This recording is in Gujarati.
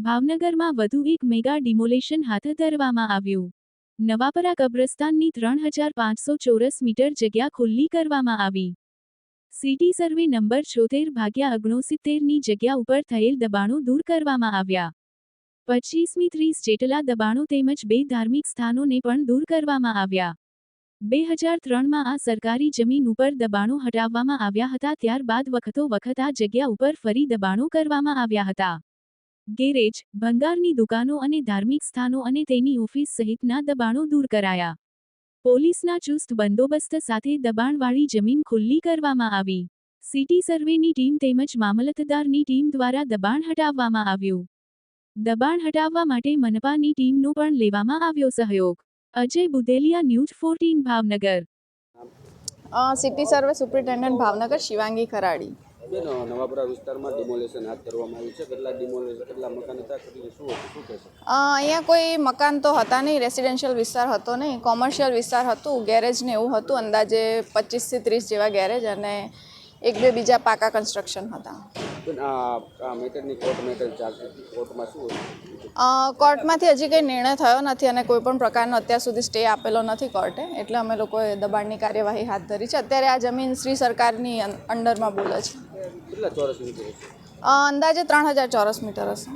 ભાવનગરમાં વધુ એક મેગા ડિમોલેશન હાથ ધરવામાં આવ્યું. નવાપરા કબ્રસ્તાનની 3500 ચોરસ મીટર જગ્યા ખુલ્લી કરવામાં આવી. સિટી સર્વે નંબર 76/69ની જગ્યા ઉપર થયેલ દબાણો દૂર કરવામાં આવ્યા. 25મી 30 જેટલા દબાણો તેમજ 2 ધાર્મિક સ્થાનોને પણ દૂર કરવામાં આવ્યા. 2003માં આ સરકારી જમીન ઉપર દબાણો હટાવવામાં આવ્યા હતા. ત્યારબાદ વખતો વખત આ જગ્યા ઉપર ફરી દબાણો કરવામાં આવ્યા હતા. ગેરેજ, ભંગારની દુકાનો અને ધાર્મિક સ્થાનો અને તેની ઓફિસ સહિતના દબાણો દૂર કરાયા. પોલીસના ચુસ્ત બંદોબસ્ત સાથે દબાણવાળી જમીન ખુલ્લી કરવામાં આવી. સિટી સર્વેની ટીમ તેમજ મામલતદારની ટીમ દ્વારા દબાણ હટાવવામાં આવ્યું. દબાણ હટાવવા માટે મનપાની ટીમનો પણ લેવામાં આવ્યો સહયોગ. Ajay Budelia, news 14 Bhavnagar. City survey superintendent Bhavnagar Shivangi Kharadi. Navapara વિસ્તારમાં ડિમોલેશન હાથ ધરવામાં આવ્યું છે. કેટલા મકાન હતા, શું કહેશો? અહીંયા કોઈ મકાન તો હતા નહીં, રેસિડેન્શિયલ વિસ્તાર હતો નહીં, કોમર્શિયલ વિસ્તાર હતું, ગેરેજ ને એવું હતું. અંદાજે 25થી 30 જેવા ગેરેજ અને 1-2 બીજા પાકા કન્સ્ટ્રક્શન હતા. કોર્ટમાંથી હજી કંઈ નિર્ણય થયો નથી અને કોઈ પણ પ્રકારનો અત્યાર સુધી સ્ટે આપેલો નથી કોર્ટે, એટલે અમે લોકોએ દબાણની કાર્યવાહી હાથ ધરી છે. અત્યારે આ જમીન શ્રી સરકારની અંડરમાં બોલે છે. કેટલા ચોરસ મીટર? અંદાજે 3000 ચોરસ મીટર હશે.